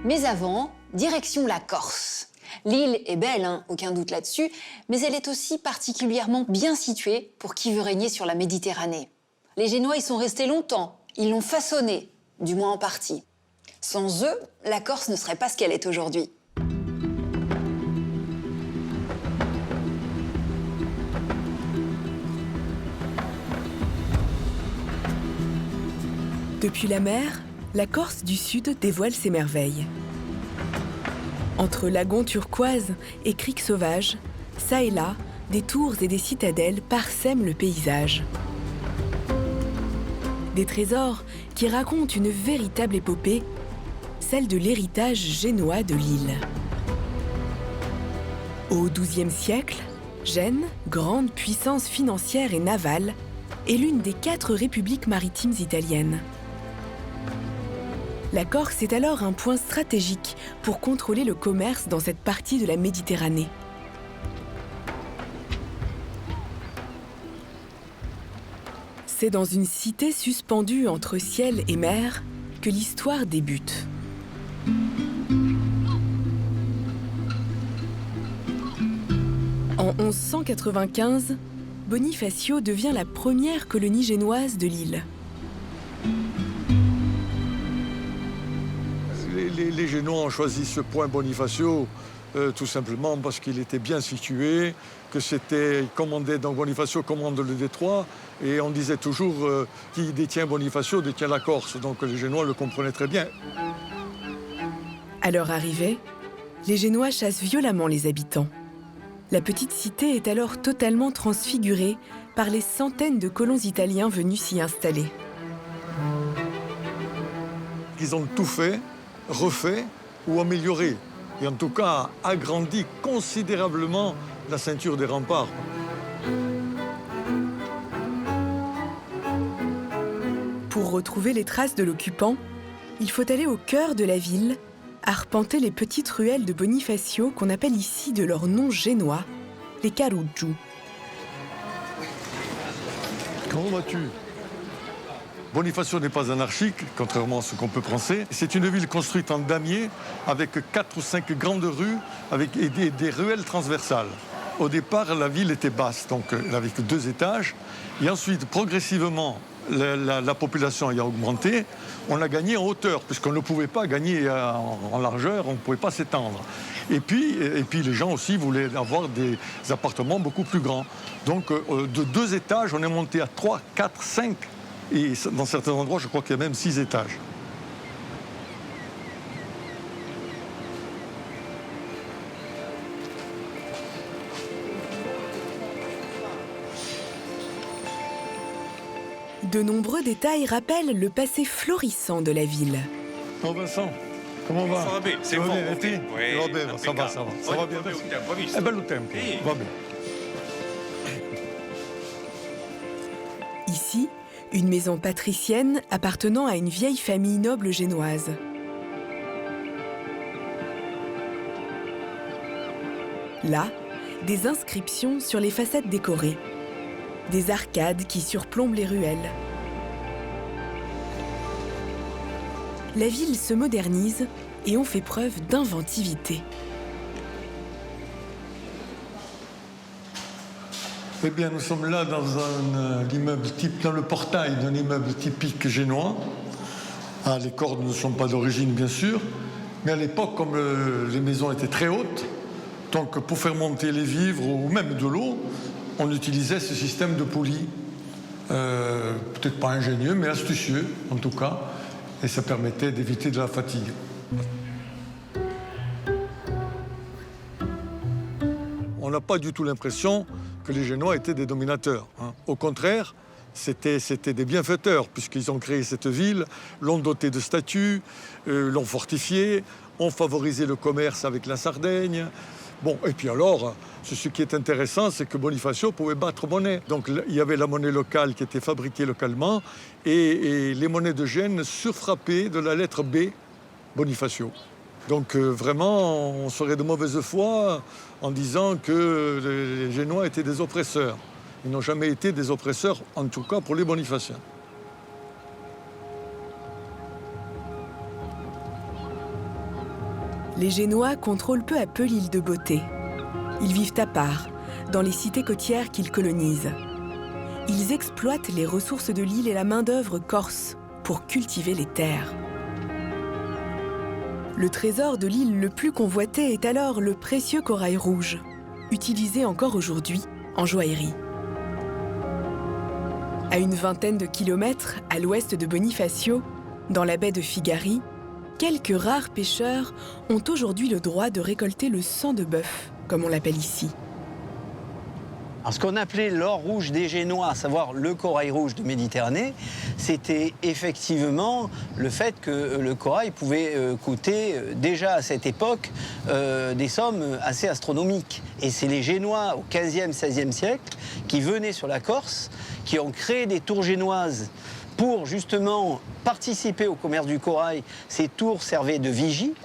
Mais avant, direction la Corse. L'île est belle, hein, aucun doute là-dessus, mais elle est aussi particulièrement bien située pour qui veut régner sur la Méditerranée. Les Génois y sont restés longtemps, ils l'ont façonnée, du moins en partie. Sans eux, la Corse ne serait pas ce qu'elle est aujourd'hui. Depuis la mer, la Corse du Sud dévoile ses merveilles. Entre lagons turquoises et criques sauvages, ça et là, des tours et des citadelles parsèment le paysage. Des trésors qui racontent une véritable épopée, celle de l'héritage génois de l'île. Au XIIe siècle, Gênes, grande puissance financière et navale, est l'une des 4 républiques maritimes italiennes. La Corse est alors un point stratégique pour contrôler le commerce dans cette partie de la Méditerranée. C'est dans une cité suspendue entre ciel et mer que l'histoire débute. En 1195, Bonifacio devient la première colonie génoise de l'île. Les Génois ont choisi ce point Bonifacio tout simplement parce qu'il était bien situé, que c'était commandé, donc Bonifacio commande le détroit, et on disait toujours qui détient Bonifacio détient la Corse, donc les Génois le comprenaient très bien. À leur arrivée, les Génois chassent violemment les habitants. La petite cité est alors totalement transfigurée par les centaines de colons italiens venus s'y installer. Ils ont tout fait, refait ou amélioré, et en tout cas agrandi considérablement la ceinture des remparts. Pour retrouver les traces de l'occupant, il faut aller au cœur de la ville, arpenter les petites ruelles de Bonifacio qu'on appelle ici de leur nom génois, les Caruggiu. Comment vas-tu ? Bonifacio n'est pas anarchique, contrairement à ce qu'on peut penser. C'est une ville construite en damier avec 4 ou 5 grandes rues et des ruelles transversales. Au départ, la ville était basse, donc avec 2 étages. Et ensuite, progressivement, la population ayant augmenté, on a gagné en hauteur, puisqu'on ne pouvait pas gagner en largeur, on ne pouvait pas s'étendre. Et puis, les gens aussi voulaient avoir des appartements beaucoup plus grands. Donc, de 2 étages, on est monté à 3, 4, 5. Et dans certains endroits, je crois qu'il y a même 6 étages. De nombreux détails rappellent le passé florissant de la ville. Oh Vincent, comment va? Ça va bien, c'est bon. Va Oui, bien, ça va. Ça va bien. È bello tempo, va bien. Ici, une maison patricienne appartenant à une vieille famille noble génoise. Là, des inscriptions sur les façades décorées, des arcades qui surplombent les ruelles. La ville se modernise et on fait preuve d'inventivité. Eh bien, nous sommes là dans dans le portail d'un immeuble typique génois. Ah, les cordes ne sont pas d'origine, bien sûr, mais à l'époque, comme les maisons étaient très hautes, donc pour faire monter les vivres ou même de l'eau, on utilisait ce système de poulies. Peut-être pas ingénieux, mais astucieux, en tout cas, et ça permettait d'éviter de la fatigue. On n'a pas du tout l'impression que les Génois étaient des dominateurs, hein. Au contraire, c'était des bienfaiteurs, puisqu'ils ont créé cette ville, l'ont dotée de statues, l'ont fortifiée, ont favorisé le commerce avec la Sardaigne. Bon, et puis alors, ce qui est intéressant, c'est que Bonifacio pouvait battre monnaie. Donc il y avait la monnaie locale qui était fabriquée localement, et les monnaies de Gênes surfrappaient de la lettre B, Bonifacio. Donc vraiment, on serait de mauvaise foi en disant que les Génois étaient des oppresseurs. Ils n'ont jamais été des oppresseurs, en tout cas pour les Bonifaciens. Les Génois contrôlent peu à peu l'île de Beauté. Ils vivent à part, dans les cités côtières qu'ils colonisent. Ils exploitent les ressources de l'île et la main-d'œuvre corse pour cultiver les terres. Le trésor de l'île le plus convoité est alors le précieux corail rouge, utilisé encore aujourd'hui en joaillerie. À une vingtaine de kilomètres à l'ouest de Bonifacio, dans la baie de Figari, quelques rares pêcheurs ont aujourd'hui le droit de récolter le sang de bœuf, comme on l'appelle ici. Alors, ce qu'on appelait l'or rouge des Génois, à savoir le corail rouge de Méditerranée, c'était effectivement le fait que le corail pouvait coûter déjà à cette époque des sommes assez astronomiques. Et c'est les Génois au XVe, XVIe siècle qui venaient sur la Corse, qui ont créé des tours génoises pour justement participer au commerce du corail. Ces tours servaient de vigie.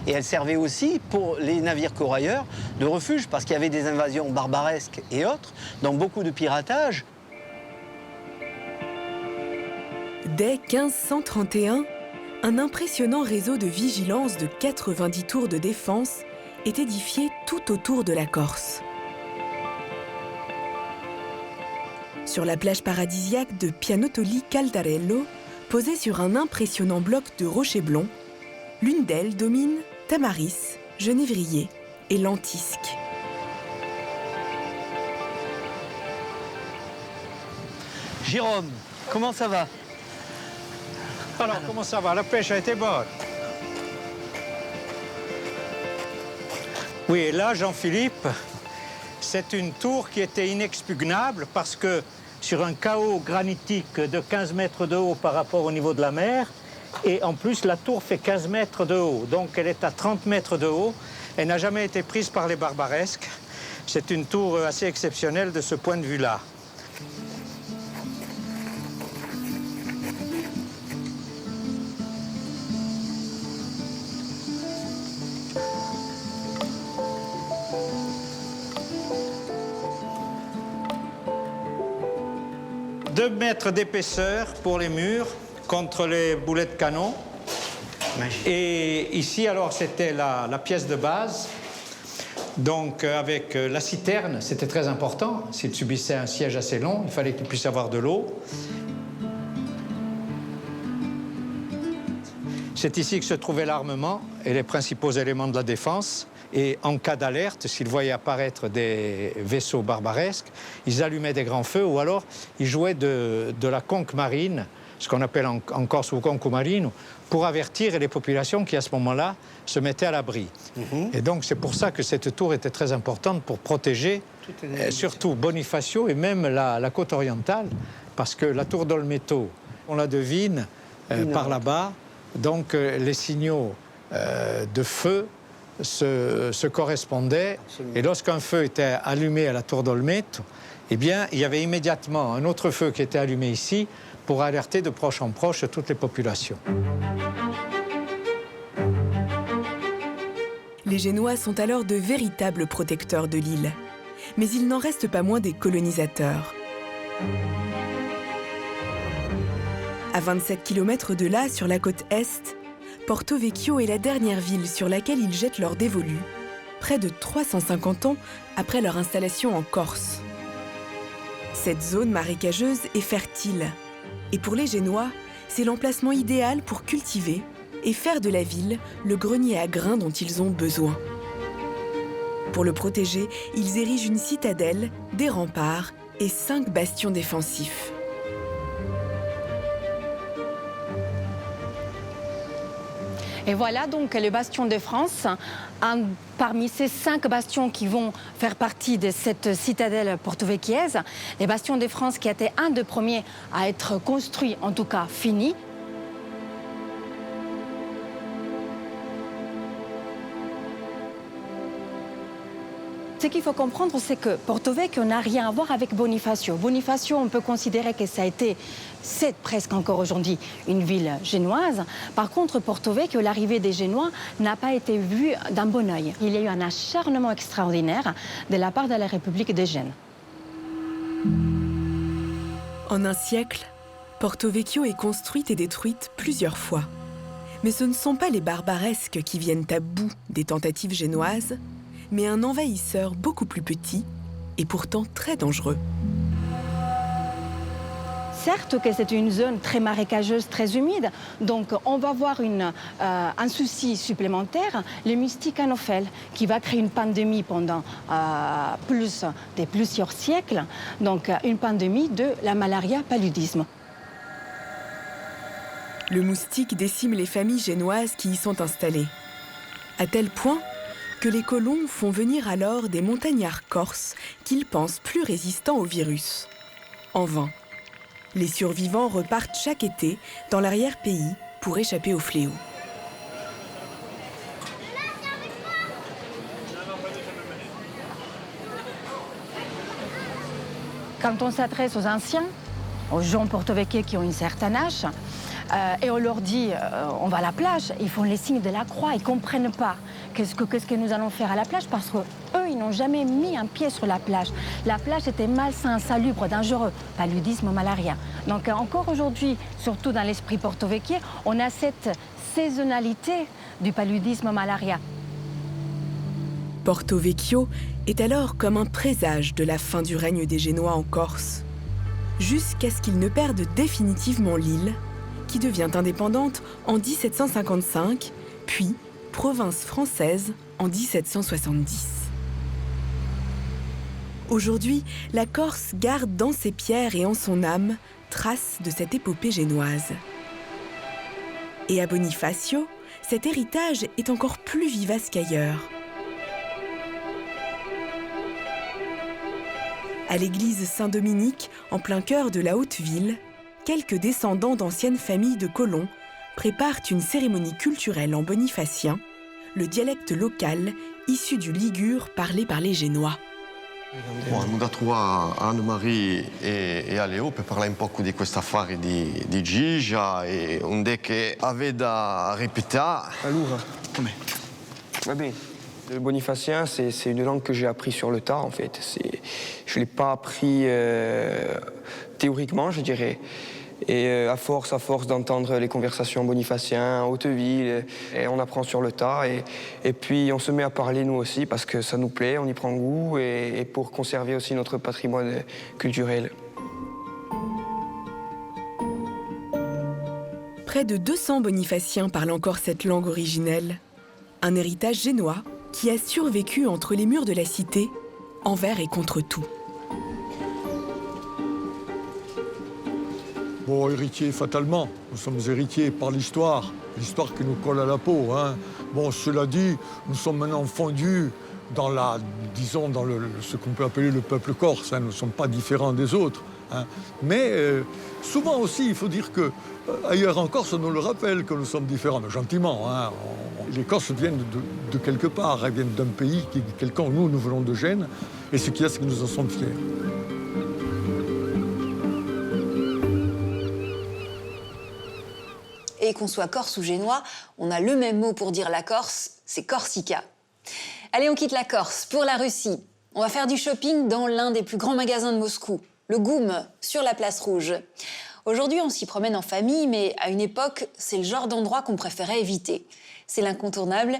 Et elles servaient aussi pour les navires corailleurs de refuge, parce qu'il y avait des invasions barbaresques et autres, donc beaucoup de piratage. Dès 1531, un impressionnant réseau de vigilance de 90 tours de défense est édifié tout autour de la Corse. Sur la plage paradisiaque de Pianotoli Caldarello, posée sur un impressionnant bloc de rochers blonds, l'une d'elles domine Tamaris, Genévrier et Lentisque. Jérôme, comment ça va? Alors, comment ça va? La pêche a été bonne. Oui, et là, Jean-Philippe, c'est une tour qui était inexpugnable parce que sur un chaos granitique de 15 mètres de haut par rapport au niveau de la mer, et en plus, la tour fait 15 mètres de haut, donc elle est à 30 mètres de haut. Elle n'a jamais été prise par les barbaresques. C'est une tour assez exceptionnelle de ce point de vue-là. Deux mètres d'épaisseur pour les murs, contre les boulets de canon. Et ici, alors, c'était la pièce de base. Donc, avec la citerne, c'était très important. S'il subissait un siège assez long, il fallait qu'il puisse avoir de l'eau. C'est ici que se trouvait l'armement et les principaux éléments de la défense. Et en cas d'alerte, s'ils voyaient apparaître des vaisseaux barbaresques, ils allumaient des grands feux ou alors ils jouaient de la conque marine, ce qu'on appelle en Corse le conco marino, pour avertir les populations qui, à ce moment-là, se mettaient à l'abri. Et donc, c'est pour ça que cette tour était très importante pour protéger, surtout Bonifacio et même la côte orientale, parce que la tour d'Olmeto, on la devine par là-bas, donc les signaux de feu se correspondaient. Absolument. Et lorsqu'un feu était allumé à la tour d'Olmeto, eh bien, il y avait immédiatement un autre feu qui était allumé ici, pour alerter de proche en proche toutes les populations. Les Génois sont alors de véritables protecteurs de l'île. Mais il n'en reste pas moins des colonisateurs. À 27 km de là, sur la côte est, Porto Vecchio est la dernière ville sur laquelle ils jettent leur dévolu, près de 350 ans après leur installation en Corse. Cette zone marécageuse est fertile. Et pour les Génois, c'est l'emplacement idéal pour cultiver et faire de la ville le grenier à grains dont ils ont besoin. Pour le protéger, ils érigent une citadelle, des remparts et 5 bastions défensifs. Et voilà donc le bastion de France, parmi ces 5 bastions qui vont faire partie de cette citadelle porto-vecchiaise. Les bastions de France qui étaient un des premiers à être construits, en tout cas finis. Ce qu'il faut comprendre, c'est que Porto Vecchio n'a rien à voir avec Bonifacio. Bonifacio, on peut considérer que ça a été, c'est presque encore aujourd'hui, une ville génoise. Par contre, Porto Vecchio, l'arrivée des Génois n'a pas été vue d'un bon œil. Il y a eu un acharnement extraordinaire de la part de la République de Gênes. En un siècle, Porto Vecchio est construite et détruite plusieurs fois. Mais ce ne sont pas les barbaresques qui viennent à bout des tentatives génoises, mais un envahisseur beaucoup plus petit et pourtant très dangereux. Certes que c'est une zone très marécageuse, très humide, donc on va avoir un souci supplémentaire, le moustique anophèle, qui va créer une pandémie pendant plusieurs siècles, donc une pandémie de la malaria paludisme. Le moustique décime les familles génoises qui y sont installées, à tel point que les colons font venir alors des montagnards corses qu'ils pensent plus résistants au virus. En vain. Les survivants repartent chaque été dans l'arrière-pays pour échapper au fléau. Quand on s'adresse aux anciens, aux gens porto-véquiers qui ont un certain âge, et on leur dit on va à la plage, ils font les signes de la croix, ils ne comprennent pas qu'est-ce que nous allons faire à la plage parce qu'eux, ils n'ont jamais mis un pied sur la plage. La plage était malsain, insalubre, dangereux, paludisme, malaria. Donc encore aujourd'hui, surtout dans l'esprit porto-véquier, on a cette saisonnalité du paludisme, malaria. Porto Vecchio est alors comme un présage de la fin du règne des Génois en Corse, jusqu'à ce qu'ils ne perdent définitivement l'île, qui devient indépendante en 1755, puis province française en 1770. Aujourd'hui, la Corse garde dans ses pierres et en son âme trace de cette épopée génoise. Et à Bonifacio, cet héritage est encore plus vivace qu'ailleurs. À l'église Saint-Dominique, en plein cœur de la Haute-Ville, quelques descendants d'anciennes familles de colons préparent une cérémonie culturelle en bonifacien, le dialecte local issu du ligure parlé par les Génois. Siamo da trovare Anne-Marie e a Leo per parlare un po' di questo affare di Gigia e un dè che aveva da répéter. Allora, va bene. Le bonifacien, c'est une langue que j'ai appris sur le tas, en fait. Je ne l'ai pas appris théoriquement, je dirais. Et à force d'entendre les conversations bonifaciens, Haute-Ville, et on apprend sur le tas. Et puis on se met à parler nous aussi parce que ça nous plaît, on y prend goût et pour conserver aussi notre patrimoine culturel. Près de 200 bonifaciens parlent encore cette langue originelle. Un héritage génois qui a survécu entre les murs de la cité, envers et contre tout. Bon, héritiers fatalement, nous sommes héritiers par l'histoire qui nous colle à la peau. Hein. Bon, cela dit, nous sommes maintenant fondus dans ce qu'on peut appeler le peuple corse. Hein. Nous ne sommes pas différents des autres. Hein. Mais souvent aussi, il faut dire que ailleurs en Corse, on nous le rappelle que nous sommes différents, mais gentiment. Hein. Les Corses viennent de quelque part, elles viennent d'un pays qui est quelconque. Nous venons de Gênes, et ce qu'il y a, c'est que nous en sommes fiers. Et qu'on soit corse ou génois, on a le même mot pour dire la Corse, c'est Corsica. Allez, on quitte la Corse pour la Russie. On va faire du shopping dans l'un des plus grands magasins de Moscou, le GUM, sur la place Rouge. Aujourd'hui, on s'y promène en famille, mais à une époque, c'est le genre d'endroit qu'on préférait éviter. C'est l'incontournable